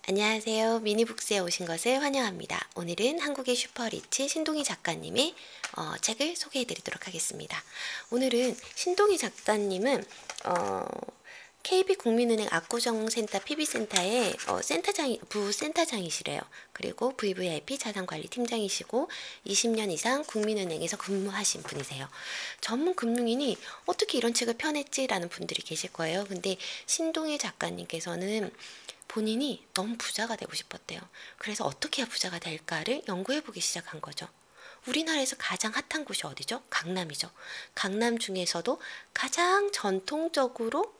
안녕하세요. 미니북스에 오신 것을 환영합니다. 오늘은 한국의 슈퍼리치 신동희 작가님의 책을 소개해 드리도록 하겠습니다. 오늘은 신동희 작가님은 KB국민은행 압구정센터 PB센터의 부센터장이시래요. 그리고 VVIP 자산관리팀장이시고 20년 이상 국민은행에서 근무하신 분이세요. 전문 금융인이 어떻게 이런 책을 펴냈지라는 분들이 계실 거예요. 근데 신동희 작가님께서는 본인이 너무 부자가 되고 싶었대요. 그래서 어떻게 해야 부자가 될까를 연구해보기 시작한 거죠. 우리나라에서 가장 핫한 곳이 어디죠? 강남이죠. 강남 중에서도 가장 전통적으로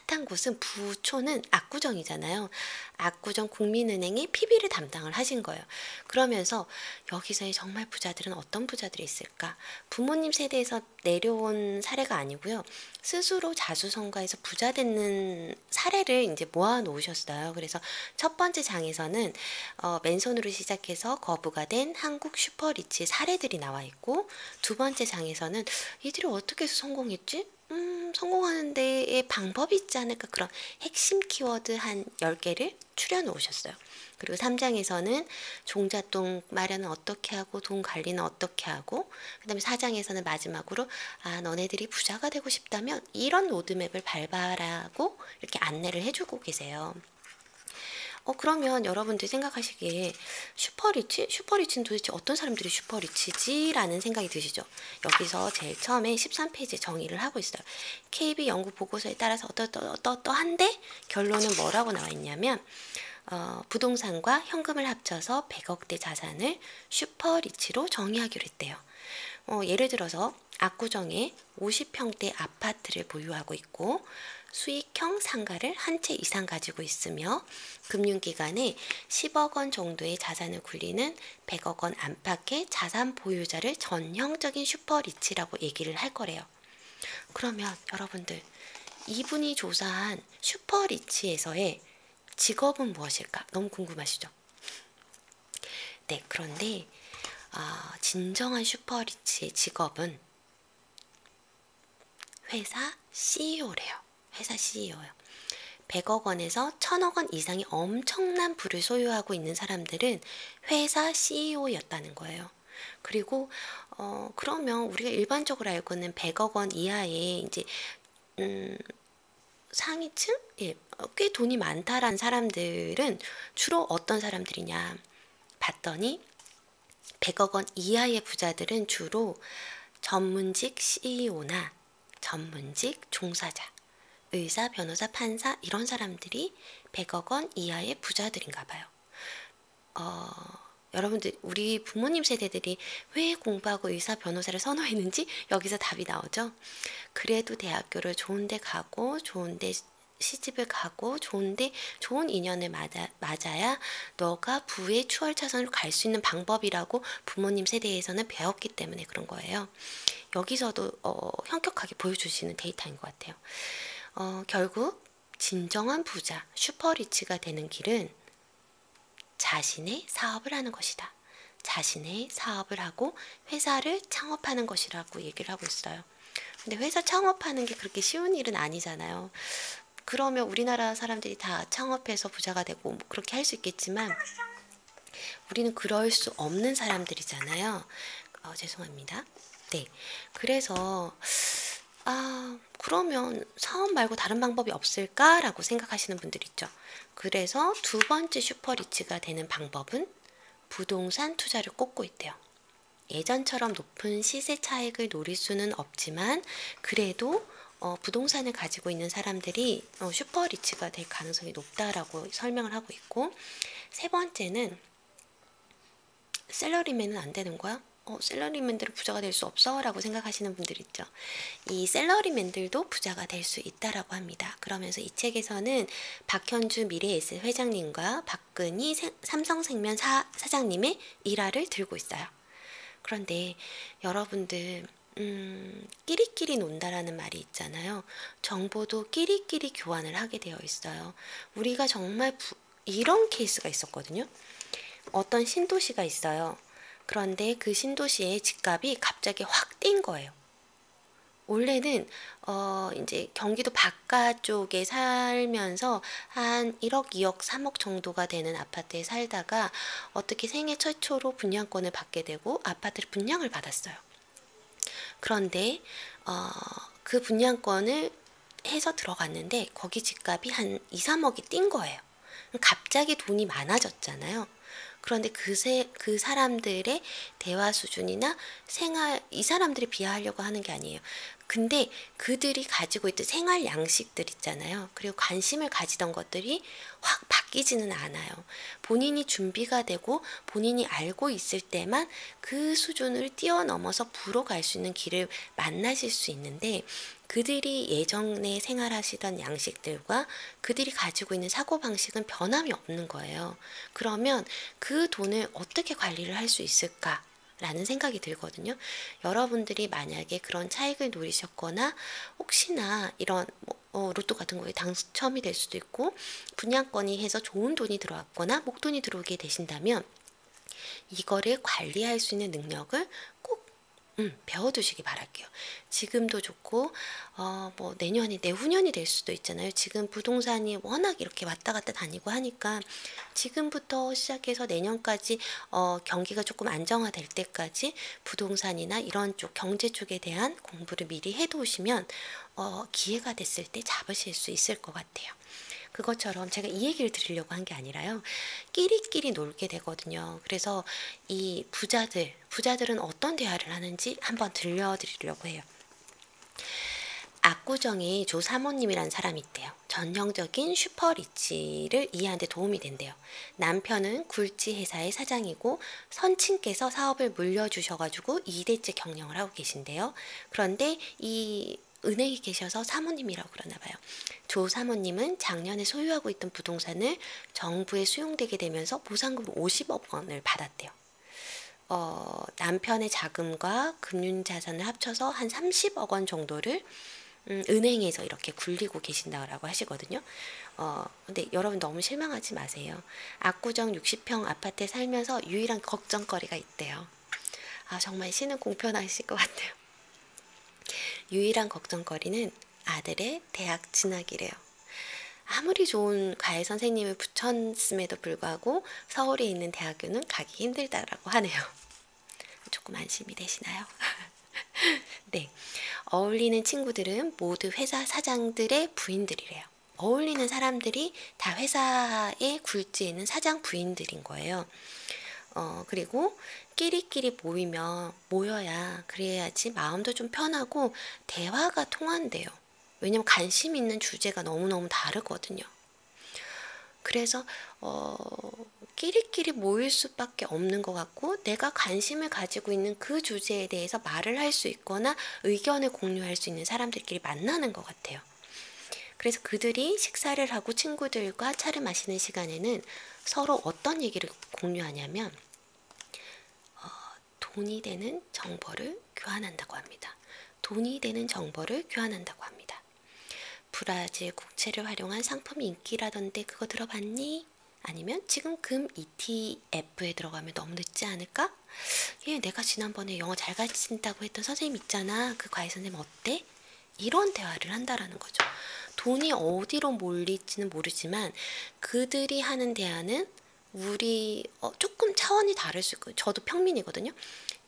핫한 곳은 부초는 압구정이잖아요. 압구정 국민은행의 PB를 담당을 하신 거예요. 그러면서 여기서의 정말 부자들은 어떤 부자들이 있을까? 부모님 세대에서 내려온 사례가 아니고요. 스스로 자수성가해서 부자 되는 사례를 이제 모아 놓으셨어요. 그래서 첫 번째 장에서는 맨손으로 시작해서 거부가 된 한국 슈퍼리치 사례들이 나와 있고, 두 번째 장에서는 이들이 어떻게 해서 성공했지? 성공하는 데에 방법이 있지 않을까, 그런 핵심 키워드 한 10개를 추려 놓으셨어요. 그리고 3장에서는 종잣돈 마련은 어떻게 하고 돈 관리는 어떻게 하고, 그 다음에 4장에서는 마지막으로 너네들이 부자가 되고 싶다면 이런 로드맵을 밟아라고 이렇게 안내를 해주고 계세요. 그러면 여러분들이 생각하시기에 슈퍼리치? 슈퍼리치는 도대체 어떤 사람들이 슈퍼리치지? 라는 생각이 드시죠? 여기서 제일 처음에 13페이지 정의를 하고 있어요. KB 연구 보고서에 따라서 어떠한데 결론은 뭐라고 나와 있냐면 부동산과 현금을 합쳐서 100억대 자산을 슈퍼리치로 정의하기로 했대요. 예를 들어서 압구정에 50평대 아파트를 보유하고 있고 수익형 상가를 한 채 이상 가지고 있으며 금융기관에 10억 원 정도의 자산을 굴리는 100억 원 안팎의 자산 보유자를 전형적인 슈퍼리치라고 얘기를 할 거래요. 그러면 여러분들, 이분이 조사한 슈퍼리치에서의 직업은 무엇일까? 너무 궁금하시죠? 네, 그런데 진정한 슈퍼리치의 직업은 회사 CEO래요. 회사 CEO요. 100억 원에서 1000억 원 이상의 엄청난 부를 소유하고 있는 사람들은 회사 CEO였다는 거예요. 그리고 그러면 우리가 일반적으로 알고 있는 100억 원 이하의 이제 상위층? 예, 꽤 돈이 많다라는 사람들은 주로 어떤 사람들이냐 봤더니 100억 원 이하의 부자들은 주로 전문직 CEO나 전문직 종사자, 의사, 변호사, 판사 이런 사람들이 100억 원 이하의 부자들인가 봐요. 여러분들, 우리 부모님 세대들이 왜 공부하고 의사, 변호사를 선호했는지 여기서 답이 나오죠. 그래도 대학교를 좋은 데 가고 좋은 데 시집을 가고 좋은데 좋은 인연을 맞아야 너가 부의 추월차선으로 갈 수 있는 방법이라고 부모님 세대에서는 배웠기 때문에 그런 거예요. 여기서도 현격하게 보여주시는 데이터인 것 같아요. 결국 진정한 부자, 슈퍼리치가 되는 길은 자신의 사업을 하는 것이다. 자신의 사업을 하고 회사를 창업하는 것이라고 얘기를 하고 있어요. 근데 회사 창업하는 게 그렇게 쉬운 일은 아니잖아요. 그러면 우리나라 사람들이 다 창업해서 부자가 되고 뭐 그렇게 할 수 있겠지만 우리는 그럴 수 없는 사람들이잖아요. 죄송합니다. 네. 그래서 그러면 사업 말고 다른 방법이 없을까라고 생각하시는 분들 있죠. 그래서 두 번째 슈퍼리치가 되는 방법은 부동산 투자를 꼽고 있대요. 예전처럼 높은 시세 차익을 노릴 수는 없지만 그래도 부동산을 가지고 있는 사람들이 슈퍼리치가 될 가능성이 높다라고 설명을 하고 있고, 세 번째는 샐러리맨은 안 되는 거야? 샐러리맨들은 부자가 될 수 없어 라고 생각하시는 분들 있죠. 이 샐러리맨들도 부자가 될 수 있다라고 합니다. 그러면서 이 책에서는 박현주 미래에셋 회장님과 박근희 삼성생명 사장님의 일화를 들고 있어요. 그런데 여러분들, 끼리끼리 논다라는 말이 있잖아요. 정보도 끼리끼리 교환을 하게 되어 있어요. 우리가 정말 이런 케이스가 있었거든요. 어떤 신도시가 있어요. 그런데 그 신도시의 집값이 갑자기 확 뛴 거예요. 원래는 이제 경기도 바깥쪽에 살면서 한 1억, 2억, 3억 정도가 되는 아파트에 살다가 어떻게 생애 최초로 분양권을 받게 되고 아파트를 분양을 받았어요. 그런데 그 분양권을 해서 들어갔는데 거기 집값이 한 2, 3억이 뛴 거예요. 갑자기 돈이 많아졌잖아요. 그런데 그 사람들의 대화 수준이나 생활, 이 사람들이 비하하려고 하는 게 아니에요. 근데 그들이 가지고 있던 생활 양식들 있잖아요. 그리고 관심을 가지던 것들이 확 바뀌지는 않아요. 본인이 준비가 되고 본인이 알고 있을 때만 그 수준을 뛰어넘어서 부로 갈 수 있는 길을 만나실 수 있는데, 그들이 예전에 생활하시던 양식들과 그들이 가지고 있는 사고방식은 변함이 없는 거예요. 그러면 그 돈을 어떻게 관리를 할 수 있을까? 라는 생각이 들거든요. 여러분들이 만약에 그런 차익을 노리셨거나 혹시나 이런 로또 같은 거에 당첨이 될 수도 있고 분양권이 해서 좋은 돈이 들어왔거나 목돈이 들어오게 되신다면 이거를 관리할 수 있는 능력을 꼭 배워두시기 바랄게요. 지금도 좋고 뭐 내년이 내후년이 될 수도 있잖아요. 지금 부동산이 워낙 이렇게 왔다 갔다 다니고 하니까 지금부터 시작해서 내년까지 경기가 조금 안정화될 때까지 부동산이나 이런 쪽 경제 쪽에 대한 공부를 미리 해두시면 기회가 됐을 때 잡으실 수 있을 것 같아요. 그것처럼 제가 이 얘기를 드리려고 한 게 아니라요. 끼리끼리 놀게 되거든요. 그래서 이 부자들은 어떤 대화를 하는지 한번 들려드리려고 해요. 압구정에 조 사모님이라는 사람이 있대요. 전형적인 슈퍼리치를 이해하는 데 도움이 된대요. 남편은 굴지 회사의 사장이고 선친께서 사업을 물려주셔가지고 2대째 경영을 하고 계신데요. 그런데 이 은행에 계셔서 사모님이라고 그러나 봐요. 조 사모님은 작년에 소유하고 있던 부동산을 정부에 수용되게 되면서 보상금 50억 원을 받았대요. 남편의 자금과 금융자산을 합쳐서 한 30억 원 정도를 은행에서 이렇게 굴리고 계신다고 하시거든요. 근데 여러분 너무 실망하지 마세요. 압구정 60평 아파트에 살면서 유일한 걱정거리가 있대요. 정말 신은 공평하실 것 같아요. 유일한 걱정거리는 아들의 대학 진학이래요. 아무리 좋은 과외 선생님을 붙였음에도 불구하고 서울에 있는 대학교는 가기 힘들다라고 하네요. 조금 안심이 되시나요? 네, 어울리는 친구들은 모두 회사 사장들의 부인들이래요. 어울리는 사람들이 다 회사의 굴지에 있는 사장 부인들인 거예요. 그리고 끼리끼리 모여야 그래야지 마음도 좀 편하고 대화가 통한대요. 왜냐면 관심 있는 주제가 너무너무 다르거든요. 그래서 끼리끼리 모일 수밖에 없는 것 같고 내가 관심을 가지고 있는 그 주제에 대해서 말을 할 수 있거나 의견을 공유할 수 있는 사람들끼리 만나는 것 같아요. 그래서 그들이 식사를 하고 친구들과 차를 마시는 시간에는 서로 어떤 얘기를 공유하냐면 돈이 되는 정보를 교환한다고 합니다. 돈이 되는 정보를 교환한다고 합니다. 브라질 국채를 활용한 상품이 인기라던데 그거 들어봤니? 아니면 지금 금 ETF에 들어가면 너무 늦지 않을까? 내가 지난번에 영어 잘 가르친다고 했던 선생님 있잖아. 그 과외 선생님 어때? 이런 대화를 한다라는 거죠. 돈이 어디로 몰릴지는 모르지만 그들이 하는 대화는 우리 조금 차원이 다를 수 있고 저도 평민이거든요.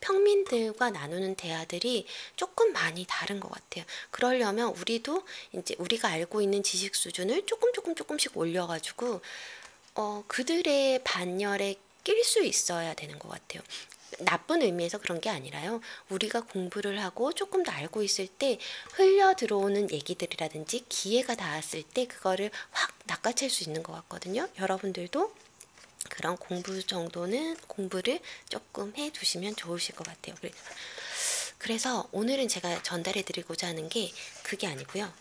평민들과 나누는 대화들이 조금 많이 다른 것 같아요. 그러려면 우리도 이제 우리가 알고 있는 지식 수준을 조금씩 올려가지고 그들의 반열에 낄 수 있어야 되는 것 같아요. 나쁜 의미에서 그런 게 아니라요. 우리가 공부를 하고 조금 더 알고 있을 때 흘려 들어오는 얘기들이라든지 기회가 닿았을 때 그거를 확 낚아챌 수 있는 것 같거든요. 여러분들도 그런 공부를 조금 해 두시면 좋으실 것 같아요. 그래서 오늘은 제가 전달해 드리고자 하는 게 그게 아니고요.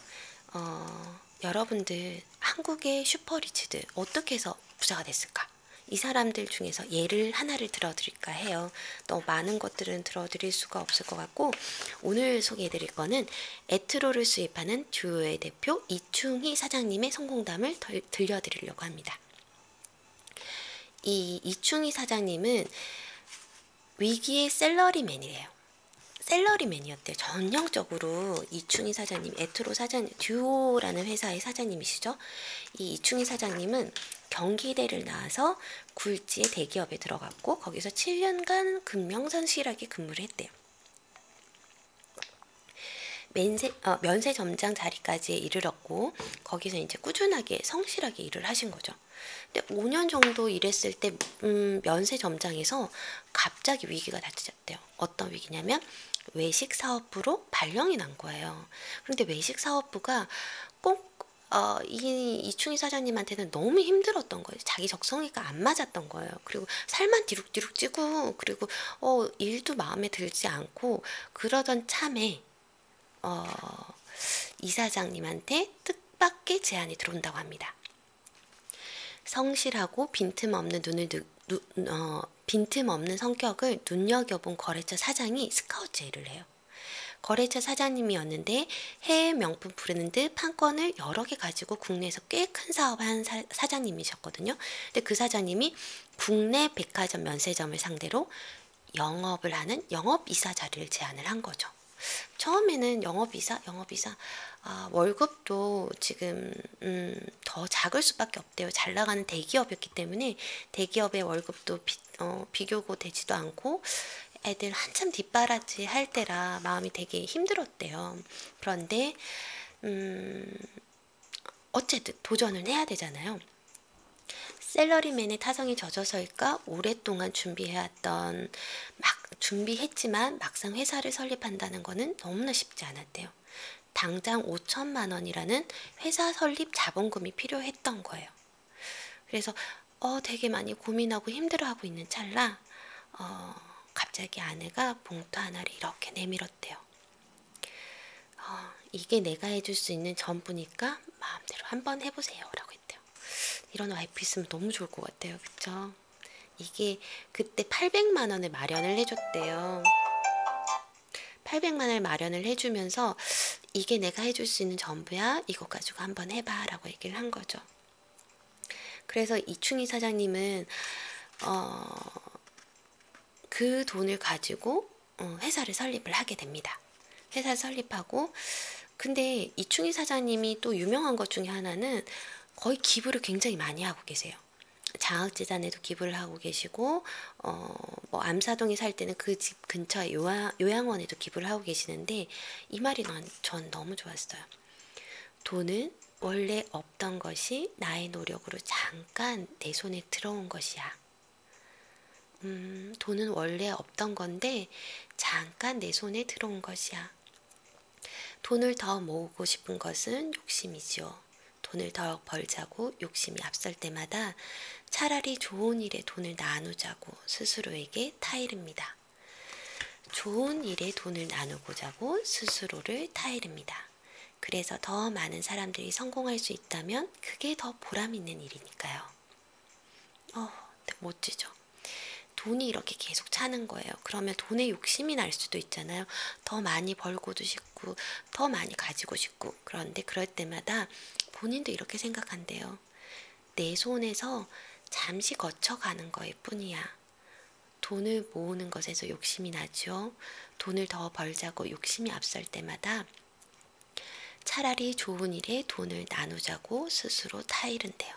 여러분들 한국의 슈퍼리치들 어떻게 해서 부자가 됐을까? 이 사람들 중에서 예를 하나를 들어드릴까 해요. 너무 많은 것들은 들어드릴 수가 없을 것 같고 오늘 소개해드릴 거는 에트로를 수입하는 듀오의 대표 이충희 사장님의 성공담을 들려드리려고 합니다. 이 이충희 사장님은 위기의 샐러리맨이래요. 셀러리맨이었대요. 전형적으로 이충희 사장님, 에트로 사장님, 듀오라는 회사의 사장님이시죠. 이 이충희 사장님은 경기대를 나와서 굴지의 대기업에 들어갔고 거기서 7년간 근명성실하게 근무를 했대요. 면세점장 자리까지 이르렀고 거기서 이제 꾸준하게 성실하게 일을 하신 거죠. 근데 5년 정도 일했을 때 면세점장에서 갑자기 위기가 닥쳤대요. 어떤 위기냐면 외식 사업부로 발령이 난 거예요. 그런데 외식 사업부가 꼭 이충희 사장님한테는 너무 힘들었던 거예요. 자기 적성에가 안 맞았던 거예요. 그리고 살만 뒤룩뒤룩 찌고 그리고 일도 마음에 들지 않고 그러던 참에 이사장님한테 뜻밖의 제안이 들어온다고 합니다. 성실하고 빈틈없는 성격을 눈여겨본 거래처 사장이 스카우트 제의를 해요. 거래처 사장님이었는데 해외 명품 브랜드 판권을 여러 개 가지고 국내에서 꽤 큰 사업을 한 사장님이셨거든요. 근데 그 사장님이 국내 백화점 면세점을 상대로 영업을 하는 영업이사 자리를 제안을 한 거죠. 처음에는 영업이사 월급도 지금 더 작을 수밖에 없대요. 잘 나가는 대기업이었기 때문에 대기업의 월급도 비교고 되지도 않고 애들 한참 뒷바라지 할 때라 마음이 되게 힘들었대요. 그런데 어쨌든 도전을 해야 되잖아요. 셀러리맨의 타성에 젖어서일까 오랫동안 준비했지만 막상 회사를 설립한다는 거는 너무나 쉽지 않았대요. 당장 5천만 원이라는 회사 설립 자본금이 필요했던 거예요. 그래서 되게 많이 고민하고 힘들어하고 있는 찰나 갑자기 아내가 봉투 하나를 이렇게 내밀었대요. 이게 내가 해줄 수 있는 전부니까 마음대로 한번 해보세요 라고 했대요. 이런 와이프 있으면 너무 좋을 것 같아요. 그쵸? 이게 그때 800만 원을 마련을 해줬대요. 800만 원을 마련을 해주면서 이게 내가 해줄 수 있는 전부야. 이거 가지고 한번 해봐 라고 얘기를 한 거죠. 그래서 이충희 사장님은 그 돈을 가지고 회사를 설립을 하게 됩니다. 회사를 설립하고 근데 이충희 사장님이 또 유명한 것 중에 하나는 거의 기부를 굉장히 많이 하고 계세요. 장학재단에도 기부를 하고 계시고 뭐 암사동에 살 때는 그 집 근처에 요양원에도 기부를 하고 계시는데 이 말이 전 너무 좋았어요. 돈은 원래 없던 것이 나의 노력으로 잠깐 내 손에 들어온 것이야. 돈은 원래 없던 건데 잠깐 내 손에 들어온 것이야. 돈을 더 모으고 싶은 것은 욕심이지요. 돈을 더 벌자고 욕심이 앞설 때마다 차라리 좋은 일에 돈을 나누자고 스스로에게 타이릅니다. 좋은 일에 돈을 나누고자고 스스로를 타이릅니다. 그래서 더 많은 사람들이 성공할 수 있다면 그게 더 보람 있는 일이니까요. 멋지죠? 돈이 이렇게 계속 차는 거예요. 그러면 돈에 욕심이 날 수도 있잖아요. 더 많이 벌고도 싶고 더 많이 가지고 싶고 그런데 그럴 때마다 본인도 이렇게 생각한대요. 내 손에서 잠시 거쳐가는 거일 뿐이야. 돈을 모으는 것에서 욕심이 나죠. 돈을 더 벌자고 욕심이 앞설 때마다 차라리 좋은 일에 돈을 나누자고 스스로 타이른대요.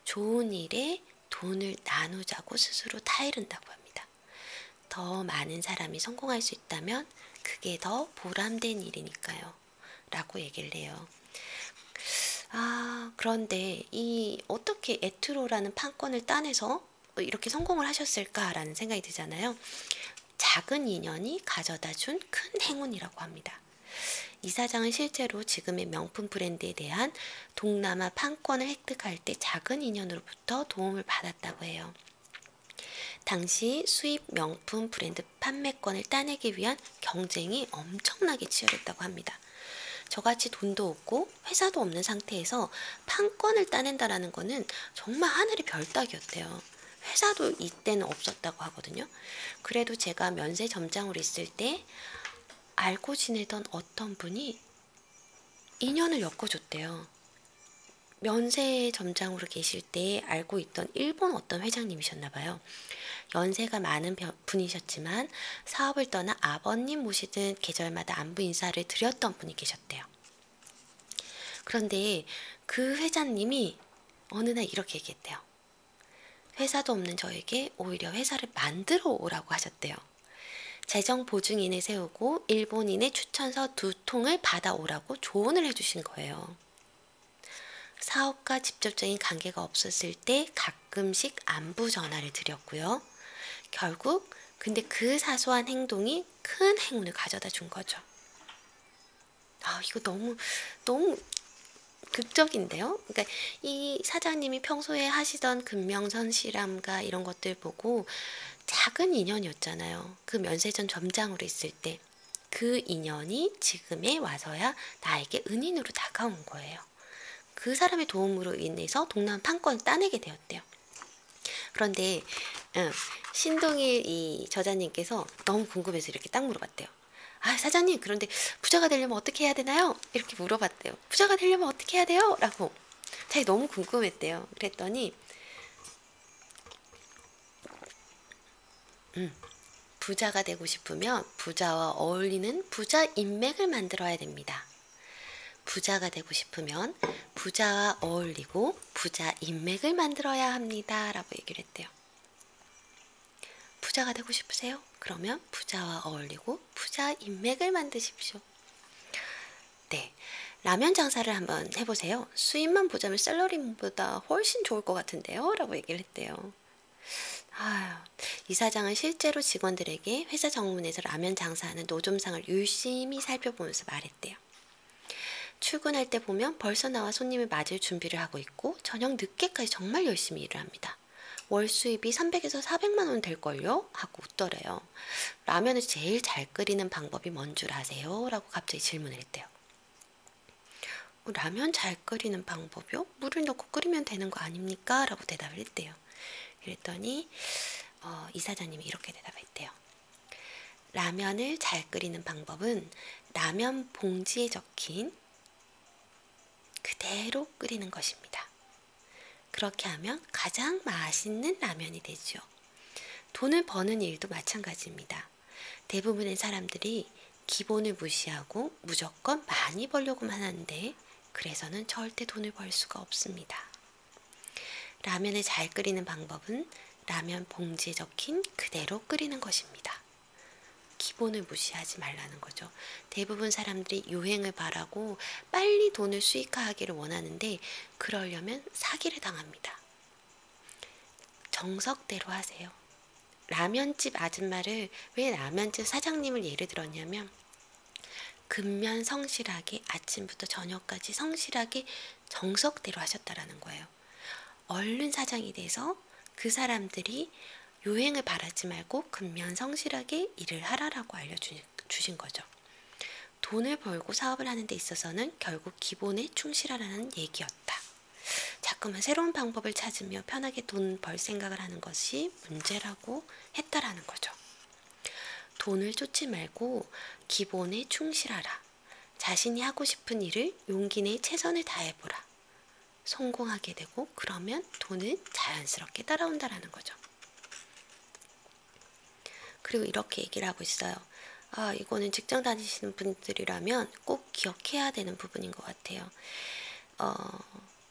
좋은 일에 돈을 나누자고 스스로 타이른다고 합니다. 더 많은 사람이 성공할 수 있다면 그게 더 보람된 일이니까요. 라고 얘기를 해요. 그런데 어떻게 에트로라는 판권을 따내서 이렇게 성공을 하셨을까라는 생각이 들잖아요. 작은 인연이 가져다 준 큰 행운이라고 합니다. 이 사장은 실제로 지금의 명품 브랜드에 대한 동남아 판권을 획득할 때 작은 인연으로부터 도움을 받았다고 해요. 당시 수입 명품 브랜드 판매권을 따내기 위한 경쟁이 엄청나게 치열했다고 합니다. 저같이 돈도 없고 회사도 없는 상태에서 판권을 따낸다라는 거는 정말 하늘의 별 따기였대요. 회사도 이때는 없었다고 하거든요. 그래도 제가 면세점장으로 있을 때 알고 지내던 어떤 분이 인연을 엮어줬대요. 면세점장으로 계실 때 알고 있던 일본 어떤 회장님이셨나 봐요. 연세가 많은 분이셨지만 사업을 떠나 아버님 모시듯 계절마다 안부 인사를 드렸던 분이 계셨대요. 그런데 그 회장님이 어느 날 이렇게 얘기했대요. 회사도 없는 저에게 오히려 회사를 만들어 오라고 하셨대요. 재정 보증인을 세우고 일본인의 추천서 2통을 받아오라고 조언을 해주신 거예요. 사업과 직접적인 관계가 없었을 때 가끔씩 안부 전화를 드렸고요. 결국 근데 그 사소한 행동이 큰 행운을 가져다 준 거죠. 이거 너무 극적인데요. 그러니까 이 사장님이 평소에 하시던 근명선실함과 이런 것들 보고 작은 인연이었잖아요. 그 면세점 점장으로 있을 때 그 인연이 지금에 와서야 나에게 은인으로 다가온 거예요. 그 사람의 도움으로 인해서 동남 판권을 따내게 되었대요. 그런데 신동일 이 저자님께서 너무 궁금해서 이렇게 딱 물어봤대요. 사장님, 그런데 부자가 되려면 어떻게 해야 되나요? 이렇게 물어봤대요. 부자가 되려면 어떻게 해야 돼요? 라고 자기 너무 궁금했대요. 그랬더니 부자가 되고 싶으면 부자와 어울리는 부자 인맥을 만들어야 됩니다. 부자가 되고 싶으면 부자와 어울리고 부자 인맥을 만들어야 합니다. 라고 얘기를 했대요. 부자가 되고 싶으세요? 그러면 부자와 어울리고 부자 인맥을 만드십시오. 네, 라면 장사를 한번 해보세요. 수입만 보자면 셀러리맨보다 훨씬 좋을 것 같은데요? 라고 얘기를 했대요. 이 사장은 실제로 직원들에게 회사 정문에서 라면 장사하는 노점상을 유심히 살펴보면서 말했대요. 출근할 때 보면 벌써 나와 손님을 맞을 준비를 하고 있고 저녁 늦게까지 정말 열심히 일을 합니다. 월 수입이 300에서 400만 원 될걸요? 하고 웃더래요. 라면을 제일 잘 끓이는 방법이 뭔 줄 아세요? 라고 갑자기 질문을 했대요. 라면 잘 끓이는 방법이요? 물을 넣고 끓이면 되는 거 아닙니까? 라고 대답을 했대요. 그랬더니 이 사장님이 이렇게 대답했대요. 라면을 잘 끓이는 방법은 라면 봉지에 적힌 그대로 끓이는 것입니다. 그렇게 하면 가장 맛있는 라면이 되죠. 돈을 버는 일도 마찬가지입니다. 대부분의 사람들이 기본을 무시하고 무조건 많이 벌려고만 하는데 그래서는 절대 돈을 벌 수가 없습니다. 라면을 잘 끓이는 방법은 라면 봉지에 적힌 그대로 끓이는 것입니다. 기본을 무시하지 말라는 거죠. 대부분 사람들이 유행을 바라고 빨리 돈을 수익화하기를 원하는데 그러려면 사기를 당합니다. 정석대로 하세요. 라면집 아줌마를 왜 라면집 사장님을 예를 들었냐면 근면 성실하게 아침부터 저녁까지 성실하게 정석대로 하셨다라는 거예요. 얼른 사장이 돼서 그 사람들이 유행을 바라지 말고 근면 성실하게 일을 하라라고 알려주신 거죠. 돈을 벌고 사업을 하는 데 있어서는 결국 기본에 충실하라는 얘기였다. 자꾸만 새로운 방법을 찾으며 편하게 돈 벌 생각을 하는 것이 문제라고 했다라는 거죠. 돈을 쫓지 말고 기본에 충실하라. 자신이 하고 싶은 일을 용기 내 최선을 다해보라. 성공하게 되고 그러면 돈은 자연스럽게 따라온다라는 거죠. 그리고 이렇게 얘기를 하고 있어요. 이거는 직장 다니시는 분들이라면 꼭 기억해야 되는 부분인 것 같아요.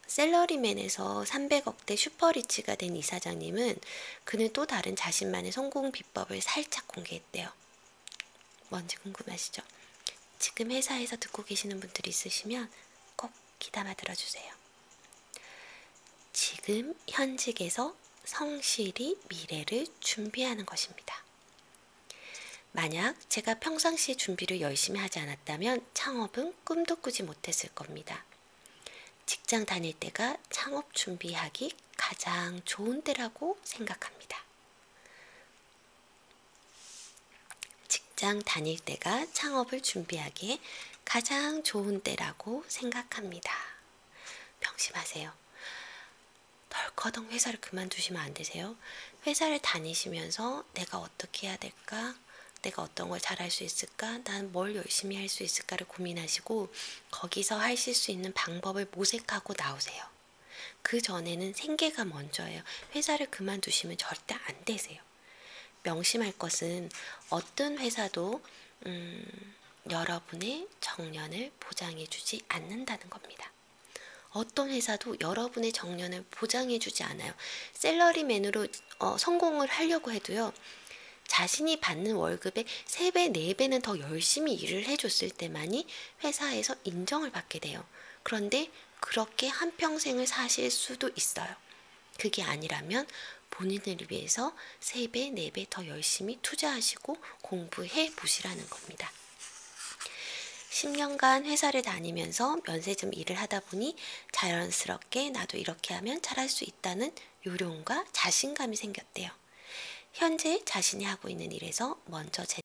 셀러리맨에서 300억대 슈퍼리치가 된 이 사장님은 그는 또 다른 자신만의 성공 비법을 살짝 공개했대요. 뭔지 궁금하시죠? 지금 회사에서 듣고 계시는 분들이 있으시면 꼭 귀담아 들어주세요. 지금 현직에서 성실히 미래를 준비하는 것입니다. 만약 제가 평상시에 준비를 열심히 하지 않았다면 창업은 꿈도 꾸지 못했을 겁니다. 직장 다닐 때가 창업 준비하기 가장 좋은 때라고 생각합니다. 직장 다닐 때가 창업을 준비하기에 가장 좋은 때라고 생각합니다. 명심하세요. 덜커덩 회사를 그만두시면 안 되세요. 회사를 다니시면서 내가 어떻게 해야 될까? 내가 어떤 걸 잘할 수 있을까? 난 뭘 열심히 할 수 있을까를 고민하시고 거기서 하실 수 있는 방법을 모색하고 나오세요. 그 전에는 생계가 먼저예요. 회사를 그만두시면 절대 안 되세요. 명심할 것은 어떤 회사도 여러분의 정년을 보장해주지 않는다는 겁니다. 어떤 회사도 여러분의 정년을 보장해주지 않아요. 샐러리맨으로 성공을 하려고 해도요. 자신이 받는 월급의 3배, 4배는 더 열심히 일을 해줬을 때만이 회사에서 인정을 받게 돼요. 그런데 그렇게 한평생을 사실 수도 있어요. 그게 아니라면 본인을 위해서 3배, 4배 더 열심히 투자하시고 공부해 보시라는 겁니다. 10년간 회사를 다니면서 면세점 일을 하다 보니 자연스럽게 나도 이렇게 하면 잘할 수 있다는 요령과 자신감이 생겼대요. 현재 자신이 하고 있는 일에서 먼저